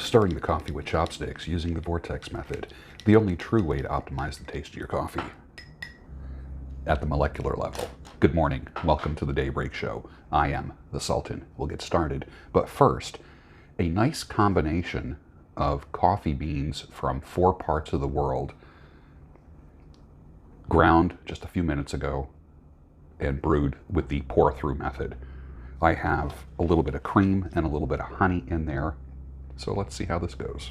Stirring the coffee with chopsticks using the vortex method, the only true way to optimize the taste of your coffee at the molecular level. Good morning. Welcome to the Daybreak Show. I am the Sultan. We'll get started. But first, a nice combination of coffee beans from 4 parts of the world, ground just a few minutes ago and brewed with the pour-through method. I have a little bit of cream and a little bit of honey in there. So let's see how this goes.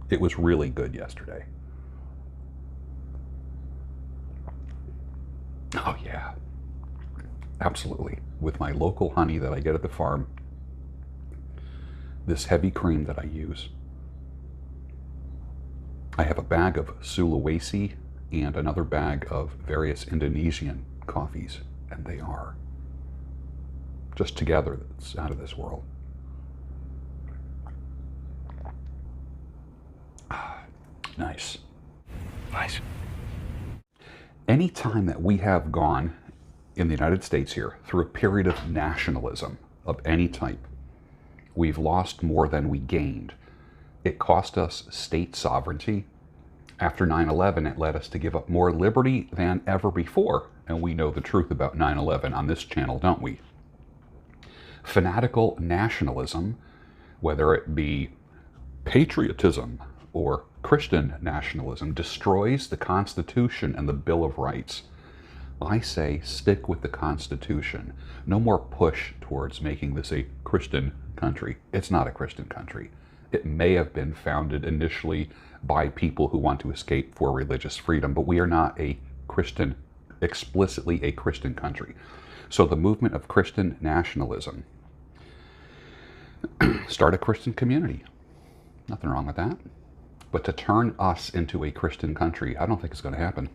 It was really good yesterday. Oh yeah, absolutely. With my local honey that I get at the farm, this heavy cream that I use. I have a bag of Sulawesi and another bag of various Indonesian coffees, and they are just together, it's out of this world. Nice. Nice. Any time that we have gone in the United States here through a period of nationalism of any type, we've lost more than we gained. It cost us state sovereignty. After 9/11, it led us to give up more liberty than ever before. And we know the truth about 9/11 on this channel, don't we? Fanatical nationalism, whether it be patriotism or Christian nationalism, destroys the Constitution and the Bill of Rights. I say stick with the Constitution. No more push towards making this a Christian country. It's not a Christian country. It may have been founded initially by people who want to escape for religious freedom, but we are not a Christian, explicitly a Christian country. So the movement of Christian nationalism, start a Christian community. Nothing wrong with that. But to turn us into a Christian country, I don't think it's going to happen.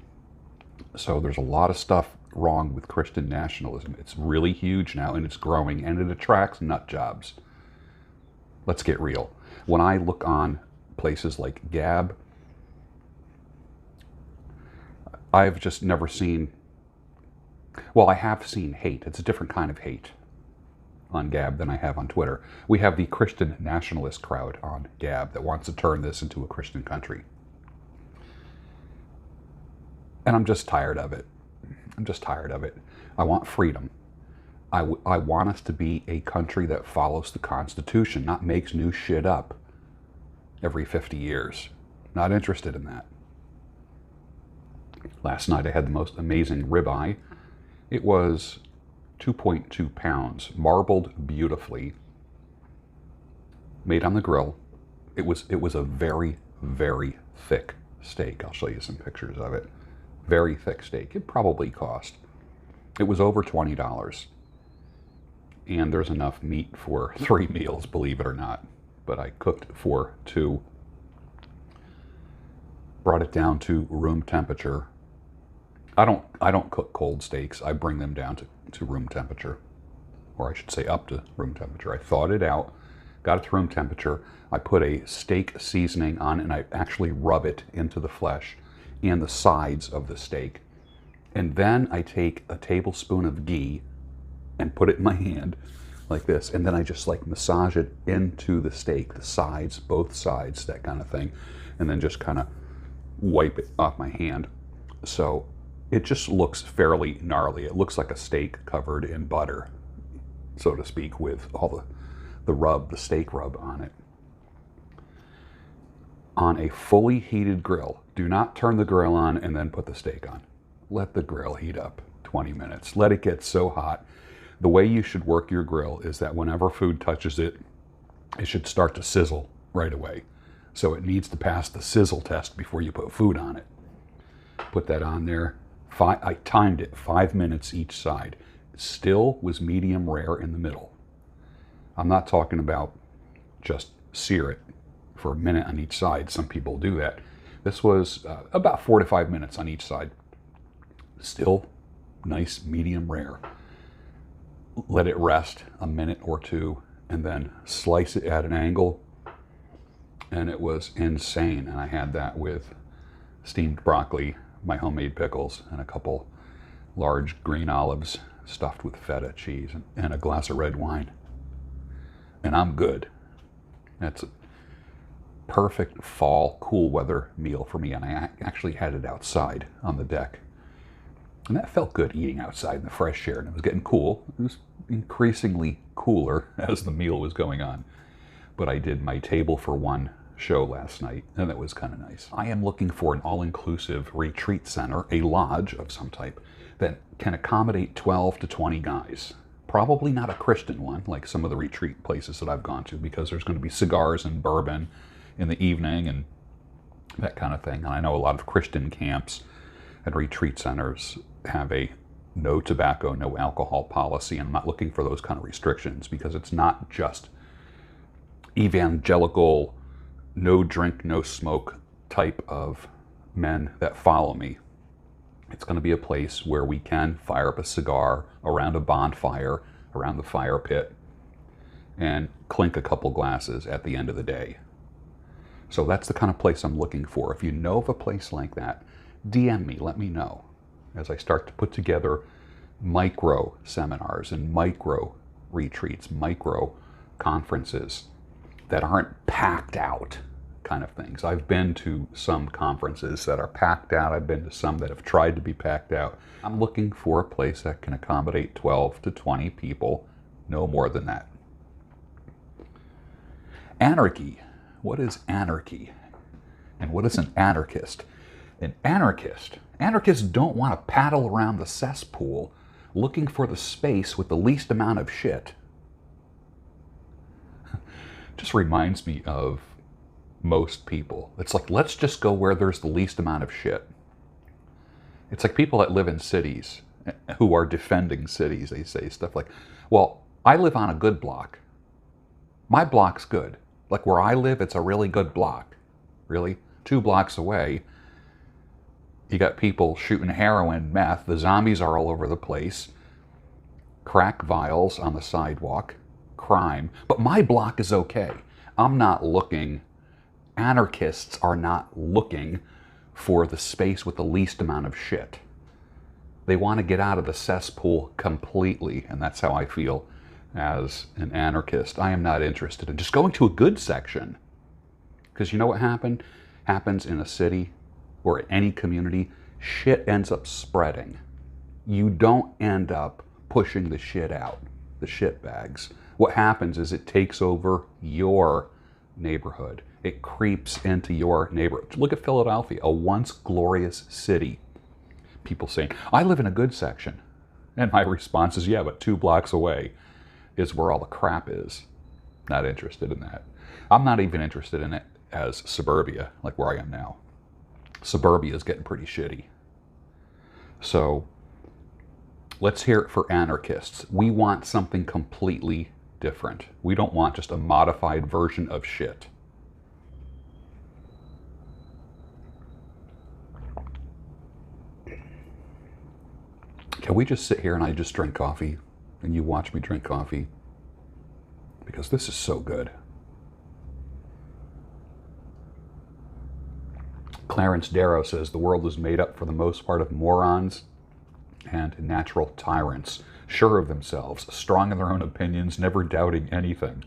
So there's a lot of stuff wrong with Christian nationalism. It's really huge now, and it's growing, and it attracts nut jobs. Let's get real. When I look on places like Gab, I've just never seen, well, I have seen hate. It's a different kind of hate on Gab than I have on Twitter. We have the Christian nationalist crowd on Gab that wants to turn this into a Christian country. And I'm just tired of it. I'm just tired of it. I want freedom. I want us to be a country that follows the Constitution, not makes new shit up every 50 years. Not interested in that. Last night I had the most amazing ribeye. It was 2.2 pounds, marbled beautifully, made on the grill. It was a very, very thick steak. I'll show you some pictures of it. Very thick steak. It probably cost, it was over $20. And there's enough meat for 3 meals, believe it or not. But I cooked for 2. Brought it down to room temperature. I don't cook cold steaks. I bring them down to room temperature, or I should say up to room temperature. I thawed it out, got it to room temperature. I put a steak seasoning on it, and I actually rub it into the flesh and the sides of the steak. And then I take a tablespoon of ghee and put it in my hand like this. And then I just like massage it into the steak, the sides, both sides, that kind of thing. And then just kind of wipe it off my hand. So it just looks fairly gnarly. It looks like a steak covered in butter, so to speak, with all the rub, the steak rub on it. On a fully heated grill. Do not turn the grill on and then put the steak on. Let the grill heat up 20 minutes. Let it get so hot. The way you should work your grill is that whenever food touches it, it should start to sizzle right away. So it needs to pass the sizzle test before you put food on it. Put that on there. I timed it 5 minutes each side. Still was medium rare in the middle. I'm not talking about just sear it for a minute on each side. Some people do that. This was about 4 to 5 minutes on each side. Still nice medium rare. Let it rest a minute or 2 and then slice it at an angle. And it was insane. And I had that with steamed broccoli, my homemade pickles, and a couple large green olives stuffed with feta cheese and a glass of red wine. And I'm good. perfect fall, cool weather meal for me, and I actually had it outside on the deck. And that felt good, eating outside in the fresh air, and it was getting cool. It was increasingly cooler as the meal was going on. But I did my table for one show last night, and that was kind of nice. I am looking for an all-inclusive retreat center, a lodge of some type, that can accommodate 12 to 20 guys. Probably not a Christian one, like some of the retreat places that I've gone to, because there's going to be cigars and bourbon in the evening and that kind of thing. And I know a lot of Christian camps and retreat centers have a no tobacco, no alcohol policy. And I'm not looking for those kind of restrictions, because it's not just evangelical, no drink, no smoke type of men that follow me. It's going to be a place where we can fire up a cigar around a bonfire, around the fire pit, and clink a couple glasses at the end of the day. So that's the kind of place I'm looking for. If you know of a place like that, DM me, let me know, as I start to put together micro seminars and micro retreats, micro conferences that aren't packed out kind of things. I've been to some conferences that are packed out. I've been to some that have tried to be packed out. I'm looking for a place that can accommodate 12 to 20 people, no more than that. Anarchy. What is anarchy? And what is an anarchist? An anarchist. Anarchists don't want to paddle around the cesspool looking for the space with the least amount of shit. Just reminds me of most people. It's like, let's just go where there's the least amount of shit. It's like people that live in cities who are defending cities. They say stuff like, well, I live on a good block. My block's good. Like where I live, it's a really good block. Really? 2 blocks away, you got people shooting heroin, meth. The zombies are all over the place. Crack vials on the sidewalk. Crime. But my block is okay. I'm not looking. Anarchists are not looking for the space with the least amount of shit. They want to get out of the cesspool completely, and that's how I feel as an anarchist. I am not interested in just going to a good section, because you know what happens in a city or any community? Shit ends up spreading. You don't end up pushing the shit out, the shit bags. What happens is it takes over your neighborhood. It creeps into your neighborhood. Look at Philadelphia, a once glorious city. People saying, I live in a good section. And my response is, yeah, but 2 blocks away is where all the crap is. Not interested in that. I'm not even interested in it as suburbia, like where I am now. Suburbia is getting pretty shitty. So let's hear it for anarchists. We want something completely different. We don't want just a modified version of shit. Can we just sit here and I just drink coffee and you watch me drink coffee? Because this is so good. Clarence Darrow says the world is made up for the most part of morons and natural tyrants, sure of themselves, strong in their own opinions, never doubting anything.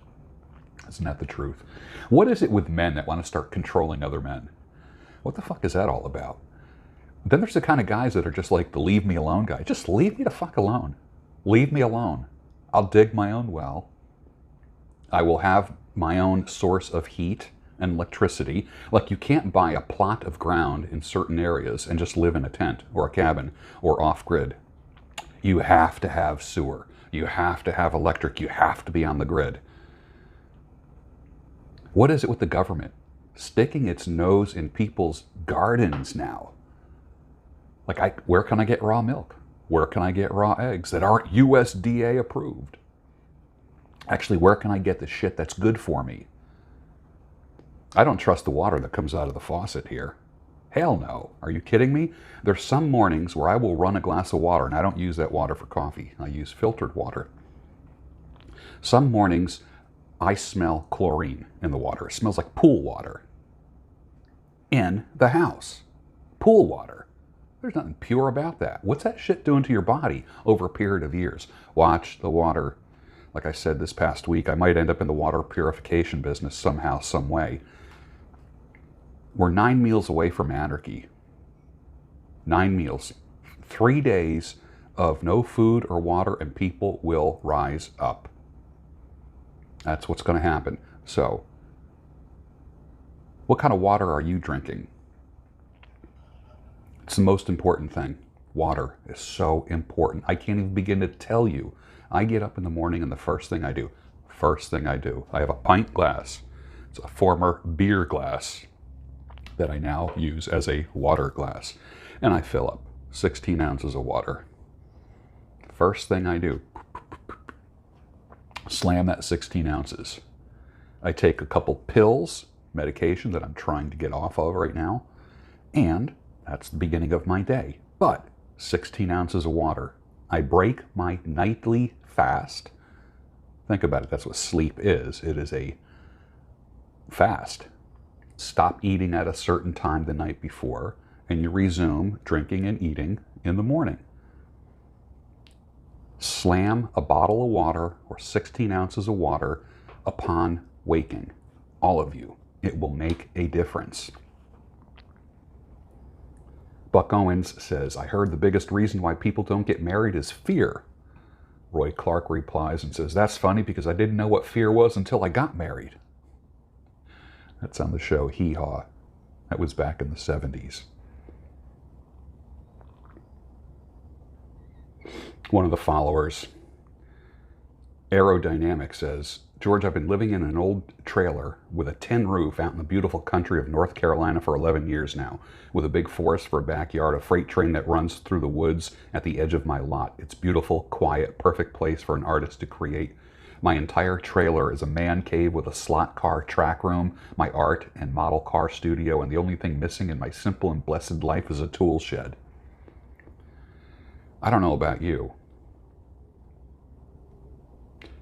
Isn't that the truth? What is it with men that want to start controlling other men? What the fuck is that all about? Then there's the kind of guys that are just like the leave me alone guy. Just leave me the fuck alone. Leave me alone. I'll dig my own well. I will have my own source of heat and electricity. Like, you can't buy a plot of ground in certain areas and just live in a tent or a cabin or off-grid. You have to have sewer. You have to have electric. You have to be on the grid. What is it with the government? Sticking its nose in people's gardens now. Like, where can I get raw milk? Where can I get raw eggs that aren't USDA approved? Actually, where can I get the shit that's good for me? I don't trust the water that comes out of the faucet here. Hell no. Are you kidding me? There's some mornings where I will run a glass of water, and I don't use that water for coffee. I use filtered water. Some mornings, I smell chlorine in the water. It smells like pool water. In the house. Pool water. There's nothing pure about that. What's that shit doing to your body over a period of years? Watch the water. Like I said this past week, I might end up in the water purification business somehow, some way. We're 9 meals away from anarchy. 9 meals. 3 days of no food or water, and people will rise up. That's what's going to happen. So, what kind of water are you drinking? It's the most important thing. Water is so important. I can't even begin to tell you. I get up in the morning and the first thing I do, I have a pint glass. It's a former beer glass that I now use as a water glass. And I fill up 16 ounces of water. First thing I do, slam that 16 ounces. I take a couple pills, medication that I'm trying to get off of right now, and that's the beginning of my day. But 16 ounces of water. I break my nightly fast. Think about it, that's what sleep is. It is a fast. Stop eating at a certain time the night before, and you resume drinking and eating in the morning. Slam a bottle of water or 16 ounces of water upon waking. All of you. It will make a difference. Buck Owens says, I heard the biggest reason why people don't get married is fear. Roy Clark replies and says, that's funny because I didn't know what fear was until I got married. That's on the show Hee Haw. That was back in the 70s. One of the followers, Aerodynamic, says, George, I've been living in an old trailer with a tin roof out in the beautiful country of North Carolina for 11 years now, with a big forest for a backyard, a freight train that runs through the woods at the edge of my lot. It's beautiful, quiet, perfect place for an artist to create. My entire trailer is a man cave with a slot car track room, my art and model car studio, and the only thing missing in my simple and blessed life is a tool shed. I don't know about you,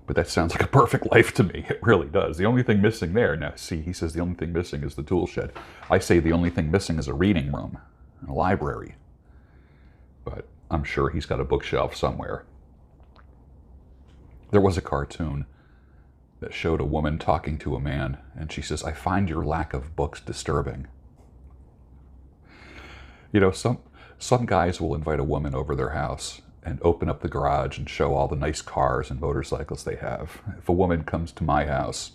but that sounds like a perfect life to me. It really does. The only thing missing there, now see, he says the only thing missing is the tool shed. I say the only thing missing is a reading room, a library. But I'm sure he's got a bookshelf somewhere. There was a cartoon that showed a woman talking to a man, and she says, I find your lack of books disturbing. You know, some guys will invite a woman over their house and open up the garage and show all the nice cars and motorcycles they have. If a woman comes to my house,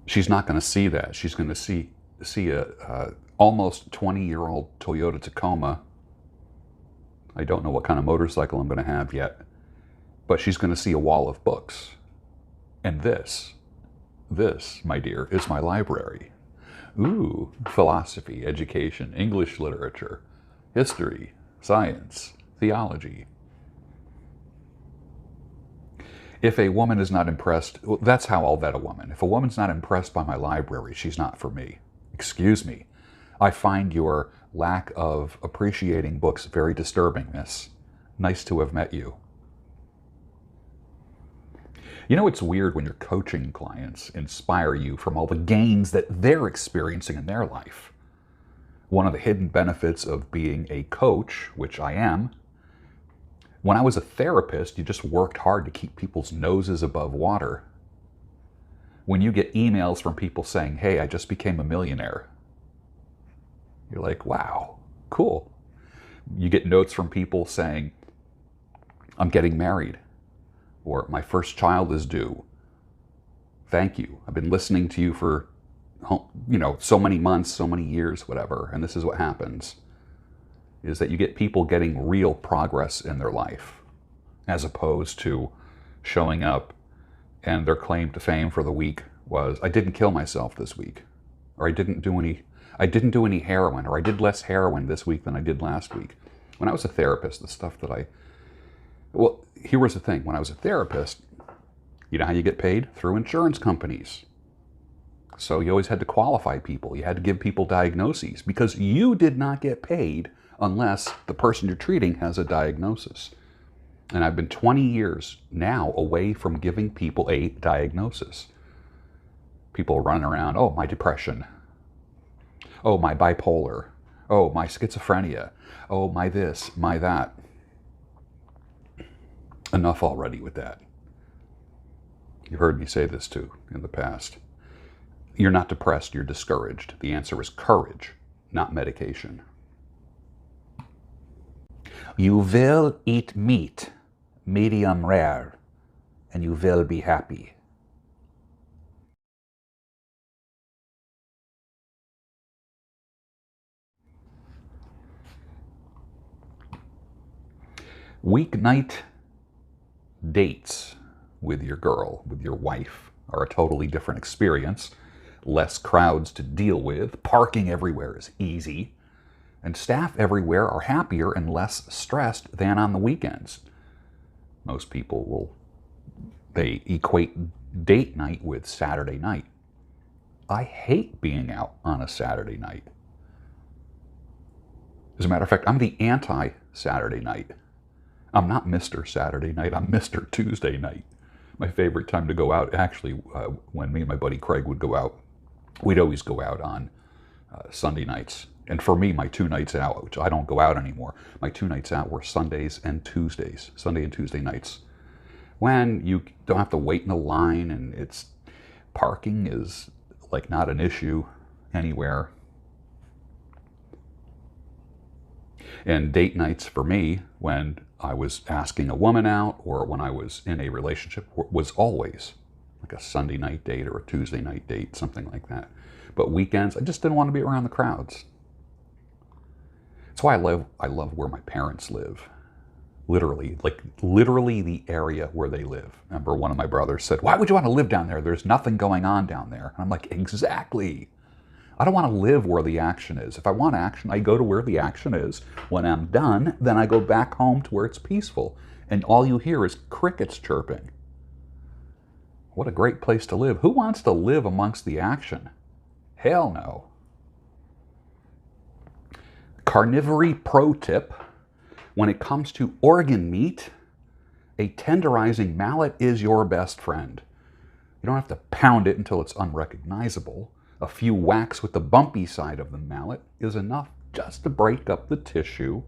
she's not going to see that. She's going to see a almost 20-year-old Toyota Tacoma. I don't know what kind of motorcycle I'm going to have yet, but she's going to see a wall of books. And this, my dear, is my library. Ooh, philosophy, education, English literature, history, science, theology. If a woman is not impressed, well, that's how I'll vet a woman. If a woman's not impressed by my library, she's not for me. Excuse me. I find your lack of appreciating books very disturbing, miss. Nice to have met you. You know, it's weird when your coaching clients inspire you from all the gains that they're experiencing in their life. One of the hidden benefits of being a coach, which I am, when I was a therapist, you just worked hard to keep people's noses above water. When you get emails from people saying, hey, I just became a millionaire, you're like, wow, cool. You get notes from people saying, I'm getting married, or my first child is due. Thank you. I've been listening to you for, so many months, so many years, whatever. And this is what happens, is that you get people getting real progress in their life, as opposed to showing up and their claim to fame for the week was, I didn't kill myself this week, or I didn't do any heroin, or I did less heroin this week than I did last week. When I was a therapist, the stuff that well, here was the thing. When I was a therapist, you know how you get paid? Through insurance companies. So you always had to qualify people. You had to give people diagnoses because you did not get paid unless the person you're treating has a diagnosis. And I've been 20 years now away from giving people a diagnosis. People running around, oh, my depression. Oh, my bipolar. Oh, my schizophrenia. Oh, my this, my that. Enough already with that. You've heard me say this too in the past. You're not depressed, you're discouraged. The answer is courage, not medication. You will eat meat, medium rare, and you will be happy. Weeknight dates with your girl, with your wife, are a totally different experience. Less crowds to deal with, parking everywhere is easy, and staff everywhere are happier and less stressed than on the weekends. Most people they equate date night with Saturday night. I hate being out on a Saturday night. As a matter of fact, I'm the anti-Saturday night. I'm not Mr. Saturday night, I'm Mr. Tuesday night. My favorite time to go out, actually, when me and my buddy Craig would go out, we'd always go out on Sunday nights. And for me, my 2 nights out, which I don't go out anymore, my 2 nights out were Sundays and Tuesdays, Sunday and Tuesday nights. When you don't have to wait in a line, and parking is like not an issue anywhere. And date nights for me, when I was asking a woman out or when I was in a relationship, was always like a Sunday night date or a Tuesday night date, something like that. But weekends, I just didn't want to be around the crowds. That's why I love where my parents live. Literally the area where they live. Remember, one of my brothers said, "Why would you want to live down there? There's nothing going on down there." And I'm like, exactly. I don't want to live where the action is. If I want action, I go to where the action is. When I'm done, then I go back home to where it's peaceful. And all you hear is crickets chirping. What a great place to live. Who wants to live amongst the action? Hell no. Carnivory pro tip. When it comes to organ meat, a tenderizing mallet is your best friend. You don't have to pound it until it's unrecognizable. A few whacks with the bumpy side of the mallet is enough just to break up the tissue.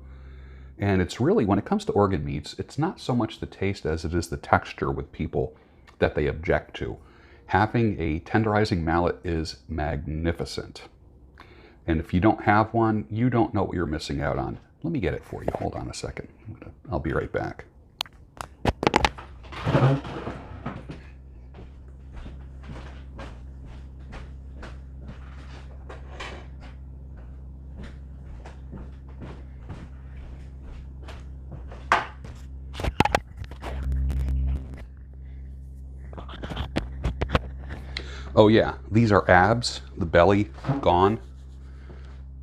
And it's really, when it comes to organ meats, it's not so much the taste as it is the texture with people that they object to. Having a tenderizing mallet is magnificent. And if you don't have one, you don't know what you're missing out on. Let me get it for you. Hold on a second. I'll be right back. Oh yeah, these are abs, the belly gone,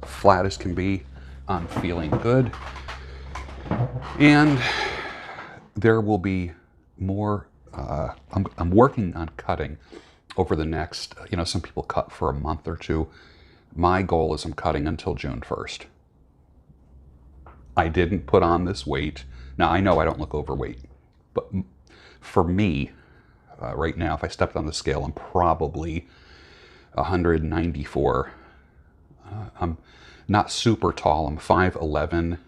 flat as can be. I'm feeling good. And there will be more, I'm working on cutting over the next, some people cut for a month or two. My goal is I'm cutting until June 1st. I didn't put on this weight. Now, I know I don't look overweight, but for me, right now, if I stepped on the scale, I'm probably 194. I'm not super tall. I'm 5'11",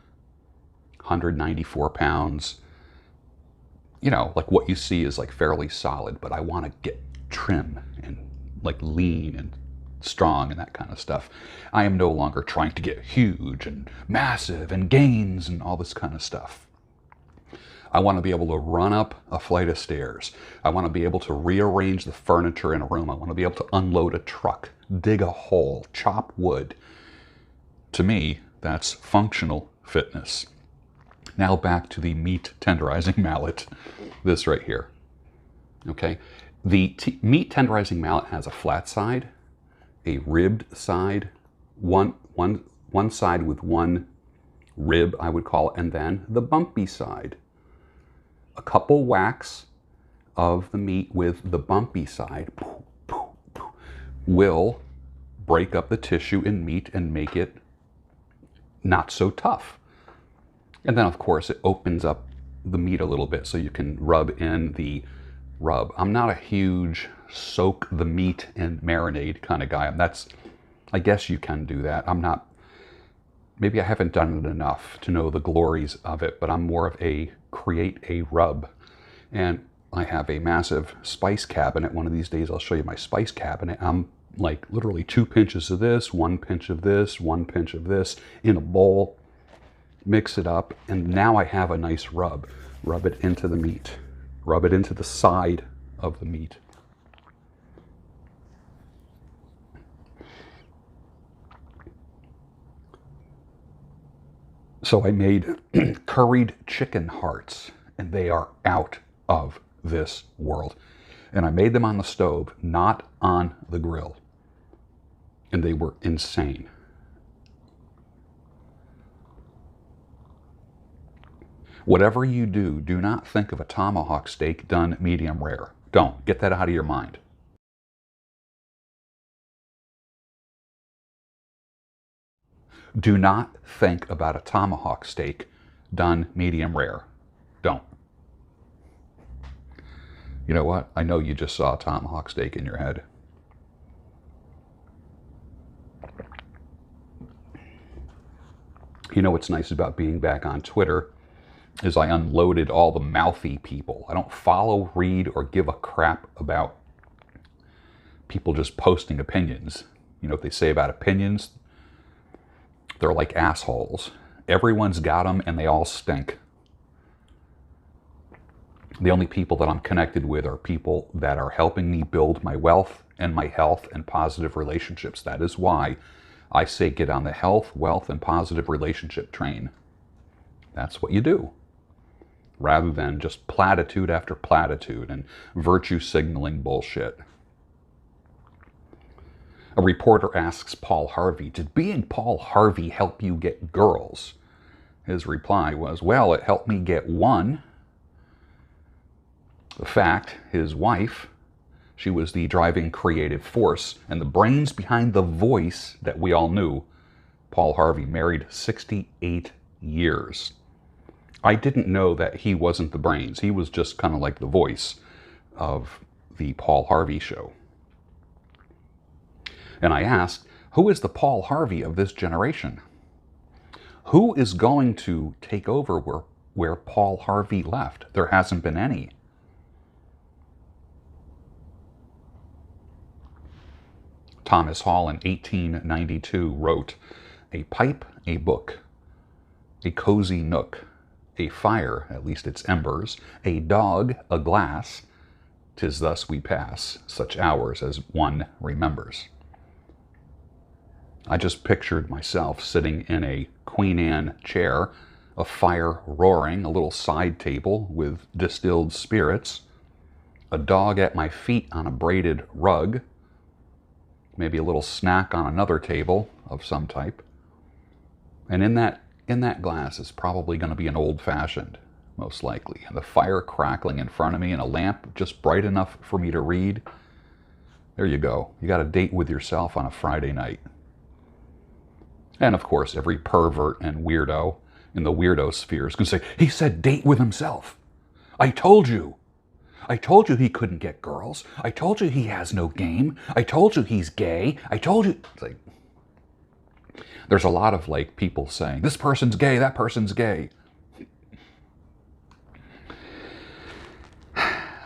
194 pounds. Like what you see is like fairly solid, but I want to get trim and like lean and strong and that kind of stuff. I am no longer trying to get huge and massive and gains and all this kind of stuff. I want to be able to run up a flight of stairs. I want to be able to rearrange the furniture in a room. I want to be able to unload a truck, dig a hole, chop wood. To me, that's functional fitness. Now back to the meat tenderizing mallet, this right here. Okay, the meat tenderizing mallet has a flat side, a ribbed side, one side with one rib, I would call it, and then the bumpy side. A couple whacks of the meat with the bumpy side will break up the tissue in meat and make it not so tough. And then, of course, it opens up the meat a little bit so you can rub in the rub. I'm not a huge soak the meat in marinade kind of guy. I guess you can do that. I'm not, maybe I haven't done it enough to know the glories of it, but I'm more of a create a rub. And I have a massive spice cabinet. One of these days I'll show you my spice cabinet. I'm like literally 2 pinches of this, 1 pinch of this, 1 pinch of this in a bowl, mix it up, and now I have a nice rub. Rub it into the meat. Rub it into the side of the meat. So I made curried chicken hearts, and they are out of this world. And I made them on the stove, not on the grill. And they were insane. Whatever you do, do not think of a tomahawk steak done medium rare. Don't. Get that out of your mind. Do not think about a tomahawk steak done medium rare. Don't. You know what? I know you just saw a tomahawk steak in your head. You know what's nice about being back on Twitter is I unloaded all the mouthy people. I don't follow, read, or give a crap about people just posting opinions. You know what they say about opinions? They're like assholes. Everyone's got them and they all stink. The only people that I'm connected with are people that are helping me build my wealth and my health and positive relationships. That is why I say get on the health, wealth, and positive relationship train. That's what you do. Rather than just platitude after platitude and virtue signaling bullshit. A reporter asks Paul Harvey, did being Paul Harvey help you get girls? His reply was, well, it helped me get one. The fact, his wife, she was the driving creative force and the brains behind the voice that we all knew. Paul Harvey, married 68 years. I didn't know that he wasn't the brains. He was just kind of like the voice of the Paul Harvey show. And I asked, who is the Paul Harvey of this generation? Who is going to take over where Paul Harvey left? There hasn't been any. Thomas Hall in 1892 wrote, a pipe, a book, a cozy nook, a fire, at least its embers, a dog, a glass, 'tis thus we pass such hours as one remembers. I just pictured myself sitting in a Queen Anne chair, a fire roaring, a little side table with distilled spirits, a dog at my feet on a braided rug, maybe a little snack on another table of some type. And in that glass is probably going to be an old-fashioned, most likely. And the fire crackling in front of me and a lamp just bright enough for me to read. There you go. You got a date with yourself on a Friday night. And of course, every pervert and weirdo in the weirdo sphere is going to say, he said date with himself. I told you. I told you he couldn't get girls. I told you he has no game. I told you he's gay. I told you. It's like, there's a lot of like people saying, this person's gay, that person's gay.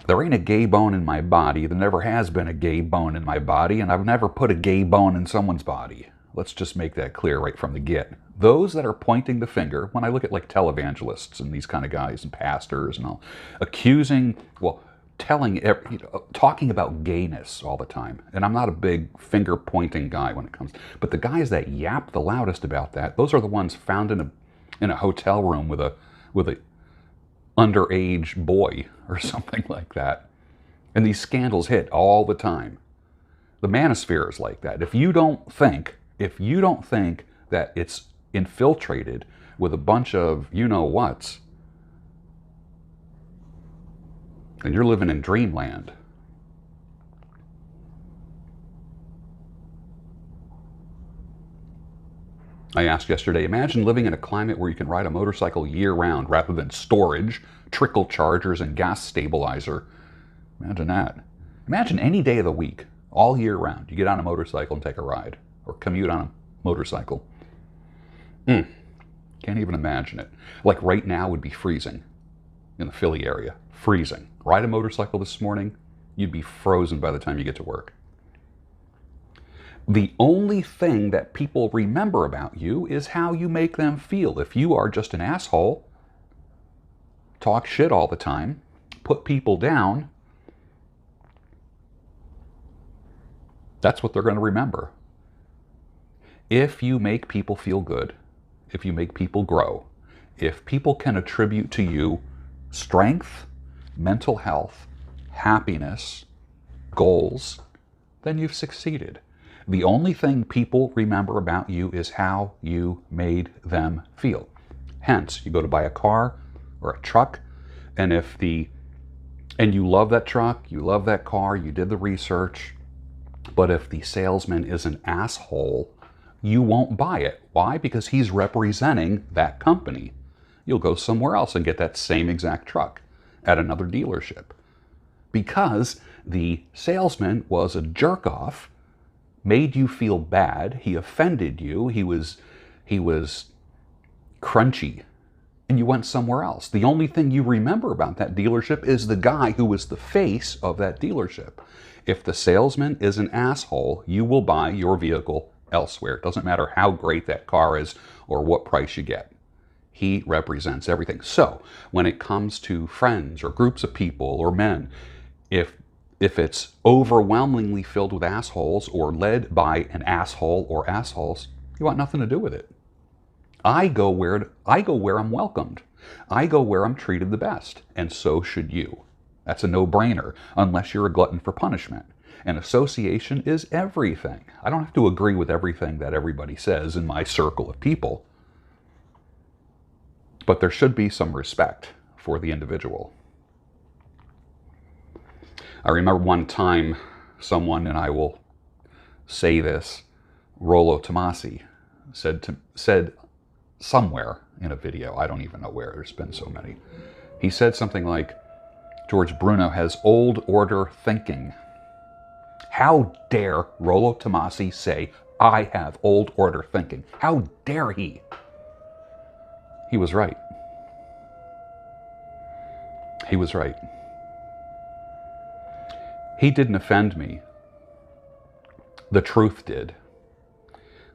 There ain't a gay bone in my body. There never has been a gay bone in my body, and I've never put a gay bone in someone's body. Let's just make that clear right from the get. Those that are pointing the finger, when I look at like televangelists and these kind of guys and pastors and all, accusing, well, talking about gayness all the time. And I'm not a big finger pointing guy when it comes, but the guys that yap the loudest about that, those are the ones found in a hotel room with a underage boy or something like that. And these scandals hit all the time. The manosphere is like that. If you don't think that it's infiltrated with a bunch of you-know-whats, and you're living in dreamland. I asked yesterday, imagine living in a climate where you can ride a motorcycle year-round rather than storage, trickle chargers, and gas stabilizer. Imagine that. Imagine any day of the week, all year round, you get on a motorcycle and take a ride, or commute on a motorcycle. Can't even imagine it. Like right now would be freezing in the Philly area. Freezing. Ride a motorcycle this morning, you'd be frozen by the time you get to work. The only thing that people remember about you is how you make them feel. If you are just an asshole, talk shit all the time, put people down, that's what they're going to remember. If you make people feel good, if you make people grow, if people can attribute to you strength, mental health, happiness, goals, then you've succeeded. The only thing people remember about you is how you made them feel. Hence, you go to buy a car or a truck, and you love that truck, you love that car, you did the research, but if the salesman is an asshole, you won't buy it. Why? Because he's representing that company. You'll go somewhere else and get that same exact truck at another dealership. Because the salesman was a jerk-off, made you feel bad, he offended you, he was crunchy, and you went somewhere else. The only thing you remember about that dealership is the guy who was the face of that dealership. If the salesman is an asshole, you will buy your vehicle elsewhere. It doesn't matter how great that car is or what price you get. He represents everything. So when it comes to friends or groups of people or men, if it's overwhelmingly filled with assholes or led by an asshole or assholes, you want nothing to do with it. I go where I'm welcomed. I go where I'm treated the best, and so should you. That's a no-brainer, unless you're a glutton for punishment. And association is everything. I don't have to agree with everything that everybody says in my circle of people, but there should be some respect for the individual. I remember one time someone, and I will say this, Rollo Tomasi, said somewhere in a video, I don't even know where, there's been so many, he said something like, George Bruno has old order thinking. How dare Rollo Tomasi say, I have old order thinking? How dare he? He was right. He was right. He didn't offend me. The truth did.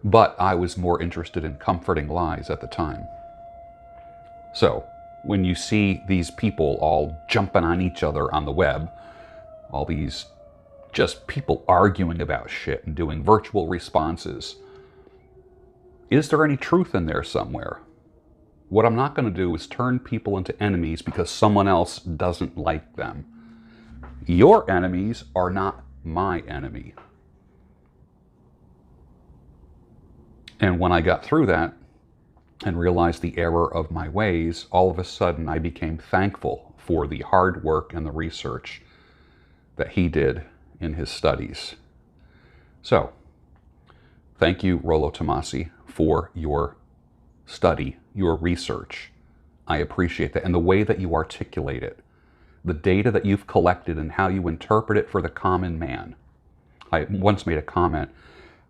But I was more interested in comforting lies at the time. So, when you see these people all jumping on each other on the web, all these just people arguing about shit and doing virtual responses, is there any truth in there somewhere? What I'm not going to do is turn people into enemies because someone else doesn't like them. Your enemies are not my enemy. And when I got through that and realized the error of my ways, all of a sudden I became thankful for the hard work and the research that he did in his studies. So, thank you, Rollo Tomasi, for your study, your research. I appreciate that. And the way that you articulate it, the data that you've collected and how you interpret it for the common man. I once made a comment.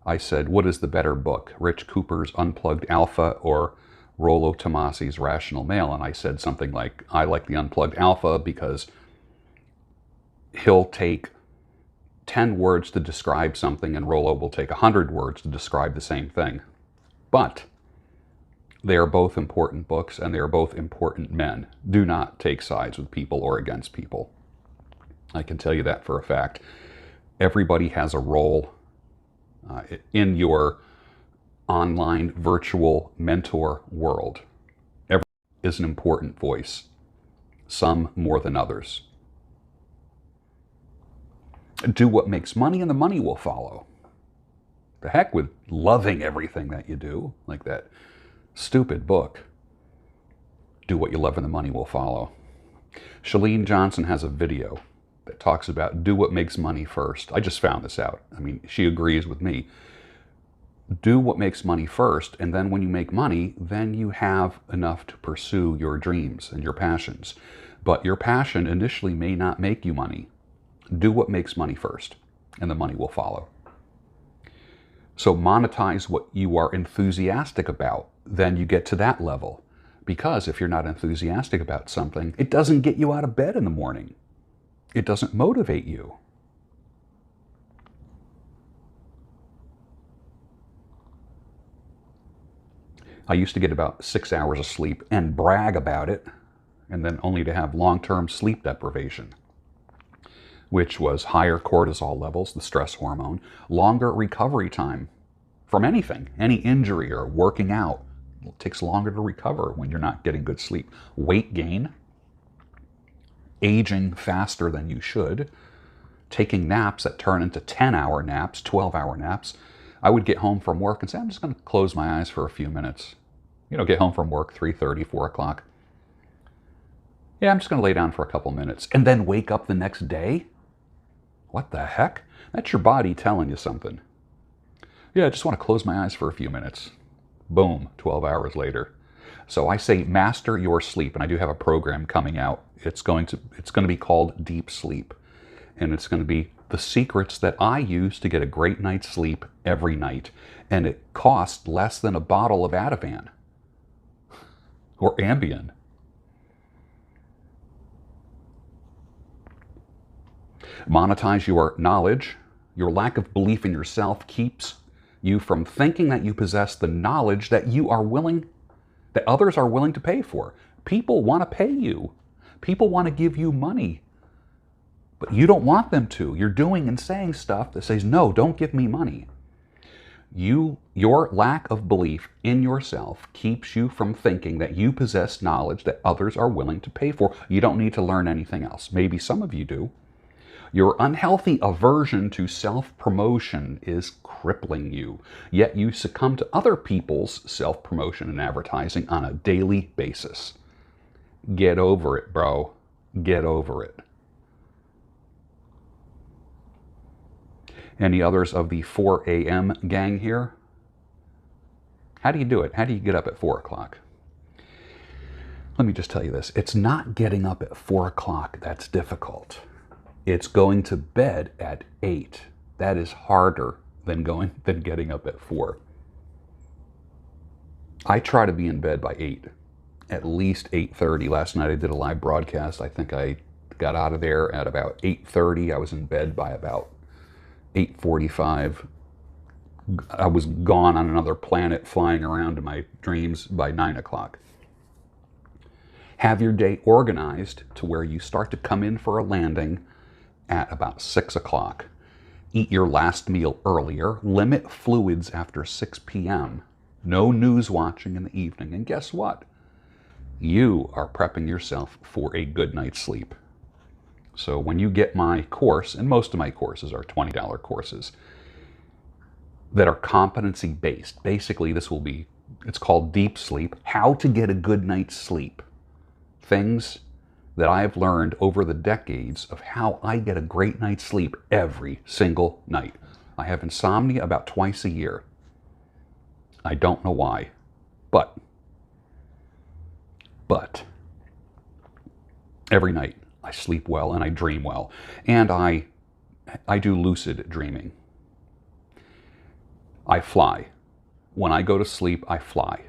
I said, what is the better book, Rich Cooper's Unplugged Alpha or Rollo Tomasi's Rational Male? And I said something like, I like the Unplugged Alpha because he'll take 10 words to describe something and Rollo will take 100 words to describe the same thing. But they are both important books and they are both important men. Do not take sides with people or against people. I can tell you that for a fact. Everybody has a role in your online virtual mentor world. Everyone is an important voice, some more than others. Do what makes money and the money will follow. The heck with loving everything that you do, like that stupid book. Do what you love and the money will follow. Chalene Johnson has a video that talks about do what makes money first. I just found this out. I mean, she agrees with me. Do what makes money first, and then when you make money, then you have enough to pursue your dreams and your passions. But your passion initially may not make you money. Do what makes money first, and the money will follow. So monetize what you are enthusiastic about. Then you get to that level. Because if you're not enthusiastic about something, it doesn't get you out of bed in the morning. It doesn't motivate you. I used to get about 6 hours of sleep and brag about it, and then only to have long-term sleep deprivation, which was higher cortisol levels, the stress hormone, longer recovery time from anything, any injury or working out. It takes longer to recover when you're not getting good sleep. Weight gain, aging faster than you should, taking naps that turn into 10-hour naps, 12-hour naps. I would get home from work and say, I'm just going to close my eyes for a few minutes. Get home from work, 3:30, 4 o'clock. Yeah, I'm just going to lay down for a couple minutes and then wake up the next day? What the heck? That's your body telling you something. Yeah, I just want to close my eyes for a few minutes. Boom, 12 hours later. So I say master your sleep, and I do have a program coming out. It's going to be called Deep Sleep, and it's going to be the secrets that I use to get a great night's sleep every night, and it costs less than a bottle of Ativan or Ambien. Monetize your knowledge. Your lack of belief in yourself keeps you from thinking that you possess the knowledge that that others are willing to pay for. People want to pay you. People want to give you money. But you don't want them to. You're doing and saying stuff that says, no, don't give me money. Your lack of belief in yourself keeps you from thinking that you possess knowledge that others are willing to pay for. You don't need to learn anything else. Maybe some of you do. Your unhealthy aversion to self-promotion is crippling you, yet you succumb to other people's self-promotion and advertising on a daily basis. Get over it, bro. Get over it. Any others of the 4 a.m. gang here? How do you do it? How do you get up at 4 o'clock? Let me just tell you this. It's not getting up at 4 o'clock that's difficult. It's going to bed at 8. That is harder than getting up at 4. I try to be in bed by 8, at least 8:30. Last night I did a live broadcast. I think I got out of there at about 8:30. I was in bed by about 8:45. I was gone on another planet flying around in my dreams by 9 o'clock. Have your day organized to where you start to come in for a landing at about 6 o'clock. Eat your last meal earlier. Limit fluids after 6 p.m. No news watching in the evening. And guess what? You are prepping yourself for a good night's sleep. So when you get my course, and most of my courses are $20 courses that are competency-based. Basically, it's called Deep Sleep, how to get a good night's sleep. Things that I have learned over the decades of how I get a great night's sleep every single night. I have insomnia about twice a year. I don't know why, but every night I sleep well and I dream well, and I do lucid dreaming. I fly. When I go to sleep, I fly.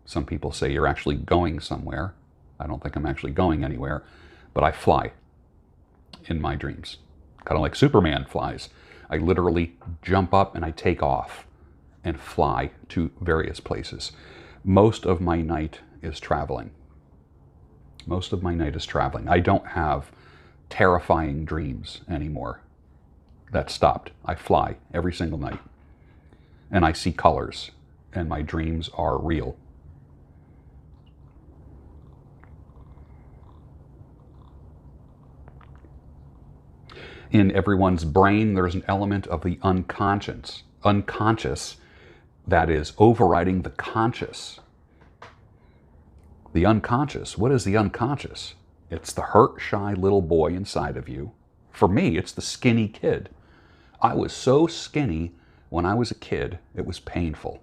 Some people say you're actually going somewhere. I don't think I'm actually going anywhere, but I fly in my dreams. Kind of like Superman flies. I literally jump up and I take off and fly to various places. Most of my night is traveling. Most of my night is traveling. I don't have terrifying dreams anymore. That stopped. I fly every single night. And I see colors, and my dreams are real. In everyone's brain, there's an element of the unconscious that is overriding the conscious. The unconscious. What is the unconscious? It's the hurt, shy little boy inside of you. For me, it's the skinny kid. I was so skinny when I was a kid, it was painful.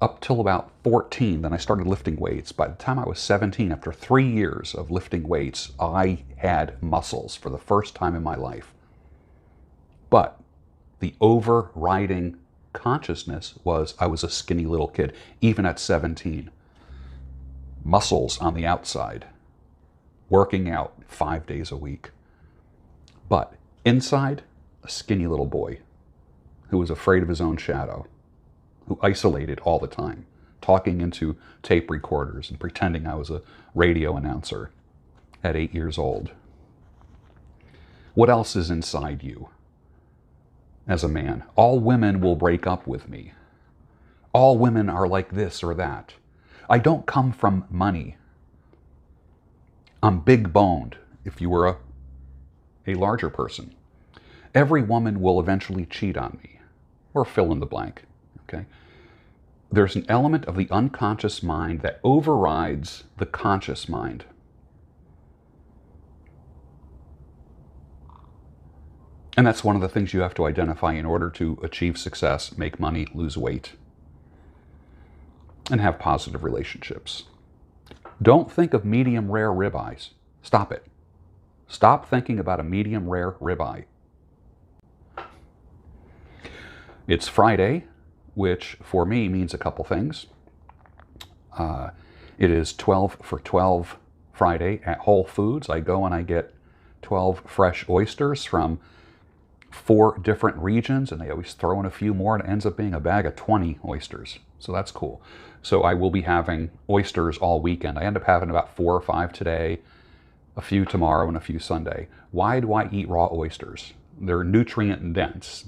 Up till about 14, then I started lifting weights. By the time I was 17, after 3 years of lifting weights, I had muscles for the first time in my life. But the overriding consciousness was I was a skinny little kid, even at 17. Muscles on the outside, working out 5 days a week. But inside, a skinny little boy who was afraid of his own shadow. who isolated all the time, talking into tape recorders and pretending I was a radio announcer at 8 years old. What else is inside you as a man? All women will break up with me. All women are like this or that. I don't come from money. I'm big boned, if you were a larger person. Every woman will eventually cheat on me, or fill in the blank, okay? There's an element of the unconscious mind that overrides the conscious mind. And that's one of the things you have to identify in order to achieve success, make money, lose weight, and have positive relationships. Don't think of medium rare ribeyes. Stop it. Stop thinking about a medium rare ribeye. It's Friday, which for me means a couple things. It is 12 for 12 Friday at Whole Foods. I go and I get 12 fresh oysters from 4 different regions, and they always throw in a few more, and it ends up being a bag of 20 oysters. So that's cool. So I will be having oysters all weekend. I end up having about 4 or 5 today, a few tomorrow, and a few Sunday. Why do I eat raw oysters? They're nutrient dense.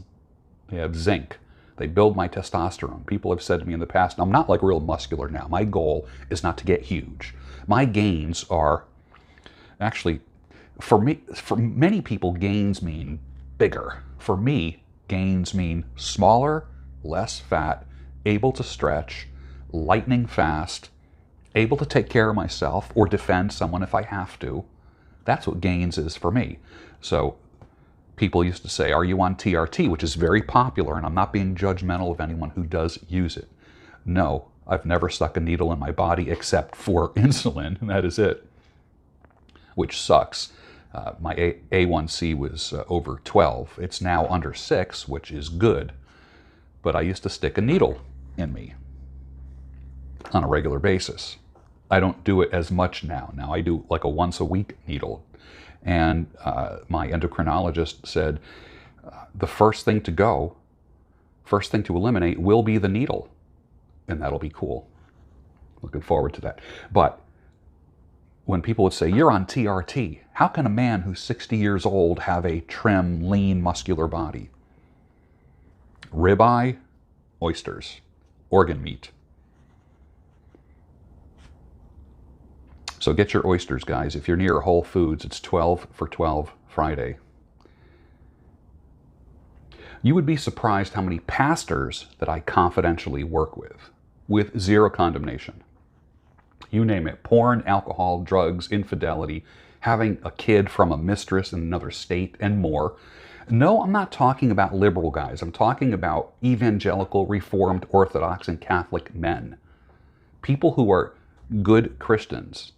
They have zinc. They build my testosterone. People have said to me in the past, and I'm not like real muscular now. My goal is not to get huge. My gains are actually, for many people, gains mean bigger. For me, gains mean smaller, less fat, able to stretch, lightning fast, able to take care of myself or defend someone if I have to. That's what gains is for me. So people used to say, are you on TRT, which is very popular, and I'm not being judgmental of anyone who does use it. No, I've never stuck a needle in my body except for insulin, and that is it, which sucks. My A1C was over 12. It's now under 6, which is good. But I used to stick a needle in me on a regular basis. I don't do it as much now. Now I do like a once a week needle. And my endocrinologist said, the first thing to eliminate will be the needle. And that'll be cool. Looking forward to that. But when people would say, you're on TRT, how can a man who's 60 years old have a trim, lean, muscular body? Ribeye, oysters, organ meat. So get your oysters, guys. If you're near Whole Foods, it's 12 for 12 Friday. You would be surprised how many pastors that I confidentially work with zero condemnation. You name it, porn, alcohol, drugs, infidelity, having a kid from a mistress in another state, and more. No, I'm not talking about liberal guys. I'm talking about evangelical, Reformed, Orthodox, and Catholic men. People who are good Christians.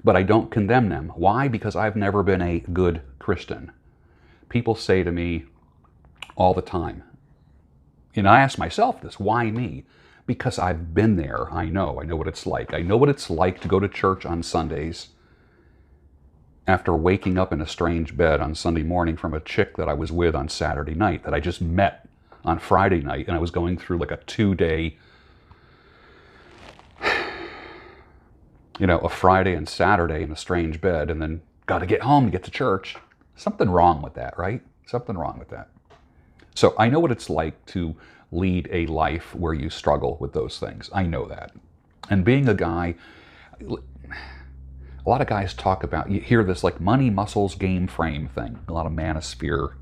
But I don't condemn them. Why? Because I've never been a good Christian. People say to me all the time, and I ask myself this, why me? Because I've been there. I know what it's like. I know what it's like to go to church on Sundays after waking up in a strange bed on Sunday morning from a chick that I was with on Saturday night that I just met on Friday night, and I was going through like a 2-day, a Friday and Saturday in a strange bed, and then got to get home to get to church. Something wrong with that, right? Something wrong with that. So I know what it's like to lead a life where you struggle with those things. I know that. And being a guy, a lot of guys talk about, you hear this like money, muscles, game frame thing. A lot of manosphere,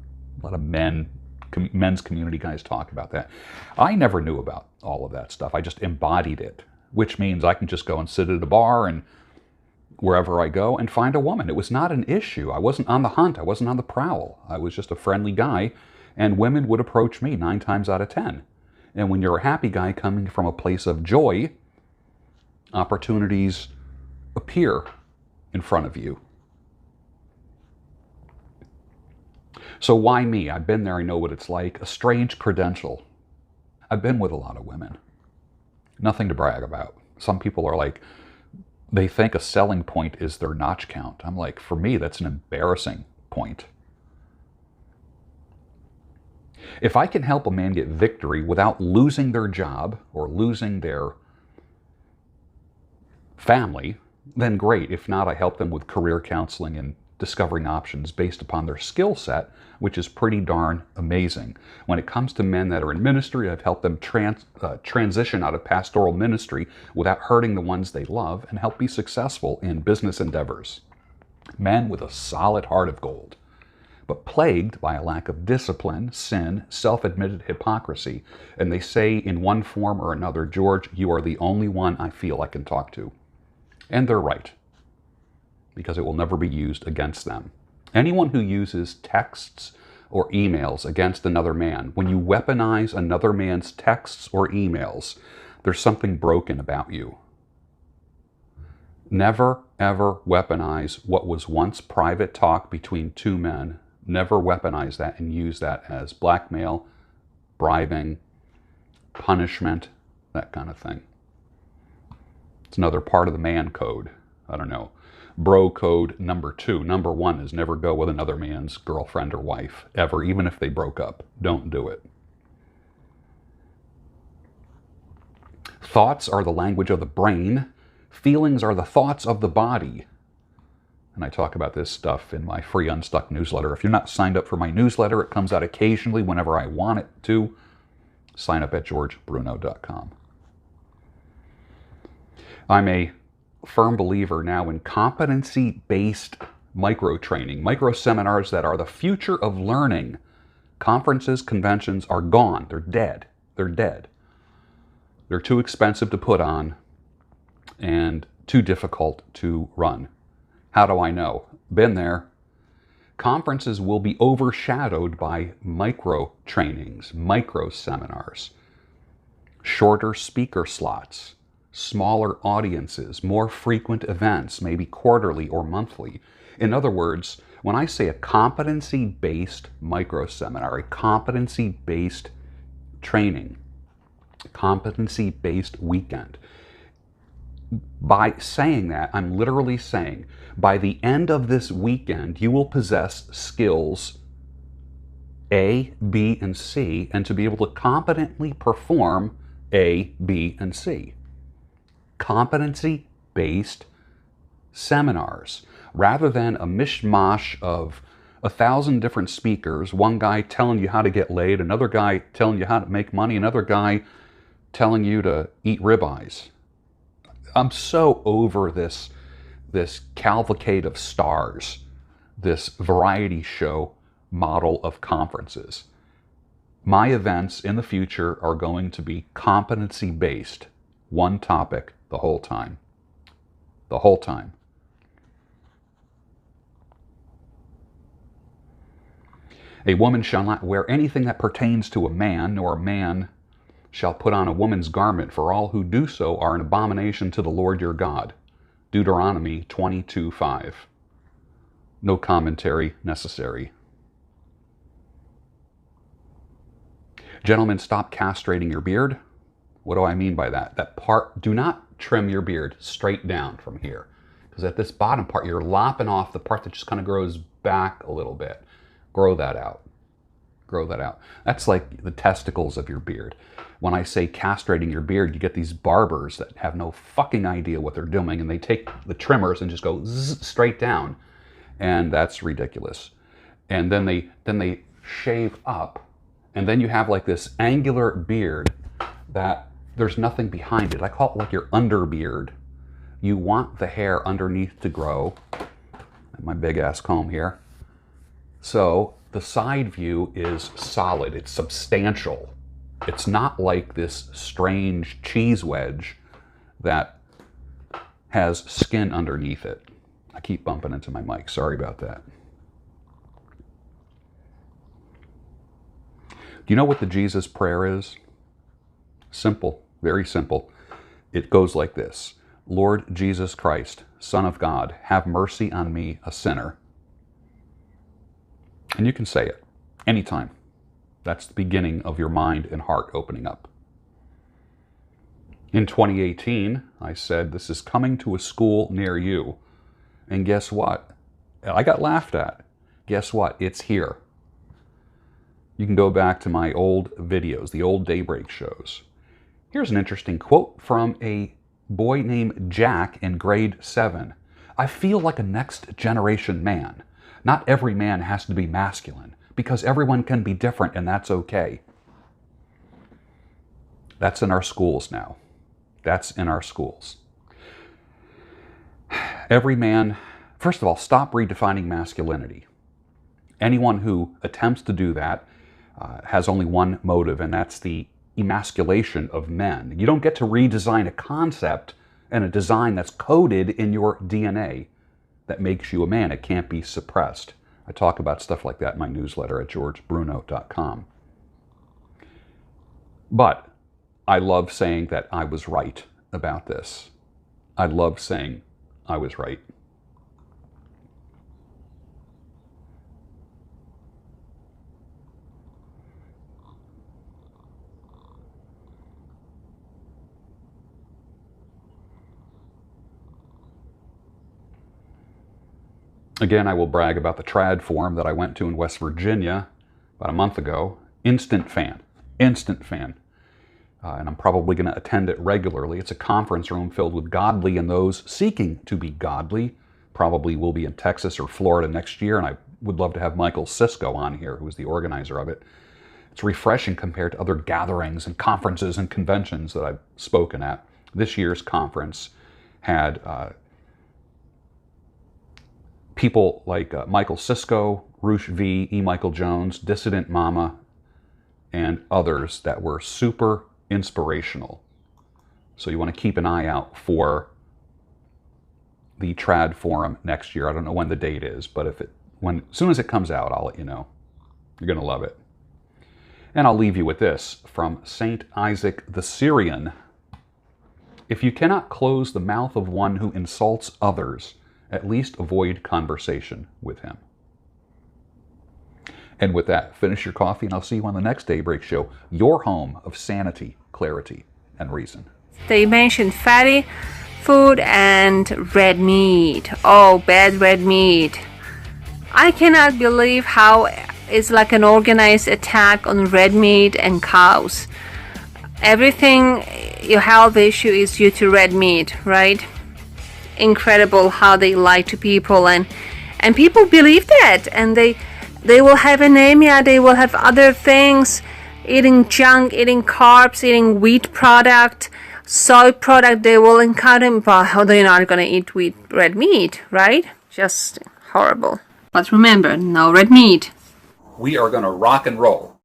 a lot of men's community guys talk about that. I never knew about all of that stuff. I just embodied it, which means I can just go and sit at a bar and wherever I go and find a woman. It was not an issue. I wasn't on the hunt. I wasn't on the prowl. I was just a friendly guy, and women would approach me 9 times out of 10. And when you're a happy guy coming from a place of joy, opportunities appear in front of you. So why me? I've been there. I know what it's like. A strange credential. I've been with a lot of women. Nothing to brag about. Some people are like, they think a selling point is their notch count. I'm like, for me, that's an embarrassing point. If I can help a man get victory without losing their job or losing their family, then great. If not, I help them with career counseling and discovering options based upon their skill set, which is pretty darn amazing. When it comes to men that are in ministry, I've helped them transition out of pastoral ministry without hurting the ones they love and help be successful in business endeavors. Men with a solid heart of gold, but plagued by a lack of discipline, sin, self-admitted hypocrisy. And they say in one form or another, George, you are the only one I feel I can talk to. And they're right, because it will never be used against them. Anyone who uses texts or emails against another man, when you weaponize another man's texts or emails, there's something broken about you. Never, ever weaponize what was once private talk between two men. Never weaponize that and use that as blackmail, bribing, punishment, that kind of thing. It's another part of the man code. I don't know. Bro code number 2. Number 1 is never go with another man's girlfriend or wife, ever, even if they broke up. Don't do it. Thoughts are the language of the brain. Feelings are the thoughts of the body. And I talk about this stuff in my free Unstuck newsletter. If you're not signed up for my newsletter, it comes out occasionally whenever I want it to. Sign up at georgebruno.com. I'm a firm believer now in competency-based micro-training, micro-seminars that are the future of learning. Conferences, conventions are gone. They're dead. They're dead. They're too expensive to put on and too difficult to run. How do I know? Been there. Conferences will be overshadowed by micro-trainings, micro-seminars, shorter speaker slots, smaller audiences, more frequent events, maybe quarterly or monthly. In other words, when I say a competency-based micro-seminar, a competency-based training, competency-based weekend, by saying that, I'm literally saying, by the end of this weekend, you will possess skills A, B, and C, and to be able to competently perform A, B, and C. Competency-based seminars, rather than a mishmash of 1,000 different speakers, one guy telling you how to get laid, another guy telling you how to make money, another guy telling you to eat ribeyes. I'm so over this cavalcade of stars, this variety show model of conferences. My events in the future are going to be competency-based, one topic the whole time. The whole time. A woman shall not wear anything that pertains to a man, nor a man shall put on a woman's garment, for all who do so are an abomination to the Lord your God. Deuteronomy 22:5. No commentary necessary. Gentlemen, stop castrating your beard. What do I mean by that? That part, do not trim your beard straight down from here. Because at this bottom part, you're lopping off the part that just kind of grows back a little bit. Grow that out. Grow that out. That's like the testicles of your beard. When I say castrating your beard, you get these barbers that have no fucking idea what they're doing, and they take the trimmers and just go zzz, straight down. And that's ridiculous. And then they shave up, and then you have like this angular beard that there's nothing behind it. I call it like your underbeard. You want the hair underneath to grow. My big ass comb here. So the side view is solid. It's substantial. It's not like this strange cheese wedge that has skin underneath it. I keep bumping into my mic. Sorry about that. Do you know what the Jesus prayer is? Simple, very simple. It goes like this. Lord Jesus Christ, Son of God, have mercy on me, a sinner. And you can say it anytime. That's the beginning of your mind and heart opening up. In 2018, I said, this is coming to a school near you. And guess what? I got laughed at. Guess what? It's here. You can go back to my old videos, the old Daybreak shows. Here's an interesting quote from a boy named Jack in grade 7. I feel like a next generation man. Not every man has to be masculine, because everyone can be different and that's okay. That's in our schools now. That's in our schools. Every man, first of all, stop redefining masculinity. Anyone who attempts to do that has only one motive, and that's the emasculation of men. You don't get to redesign a concept and a design that's coded in your DNA that makes you a man. It can't be suppressed. I talk about stuff like that in my newsletter at georgebruno.com. But I love saying that I was right about this. I love saying I was right. Again, I will brag about the trad forum that I went to in West Virginia about a month ago. Instant fan. Instant fan. And I'm probably going to attend it regularly. It's a conference room filled with godly and those seeking to be godly. Probably will be in Texas or Florida next year, and I would love to have Michael Sisko on here, who is the organizer of it. It's refreshing compared to other gatherings and conferences and conventions that I've spoken at. This year's conference had people like Michael Sisko, Roosh V, E. Michael Jones, Dissident Mama, and others that were super inspirational. So you want to keep an eye out for the Trad Forum next year. I don't know when the date is, but as soon as it comes out, I'll let you know. You're going to love it. And I'll leave you with this from Saint Isaac the Syrian. If you cannot close the mouth of one who insults others, at least avoid conversation with him. And with that, finish your coffee, and I'll see you on the next Daybreak Show, your home of sanity, clarity, and reason. They mentioned fatty food and red meat. Oh, bad red meat. I cannot believe how it's like an organized attack on red meat and cows. Everything, your health issue is due to red meat, right? Incredible how they lie to people, and people believe that, and they will have anemia, they will have other things, eating junk, eating carbs, eating wheat product, soy product, they will encounter, but how they're not going to eat red meat, right? Just horrible. But remember, no red meat. We are going to rock and roll.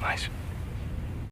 Nice.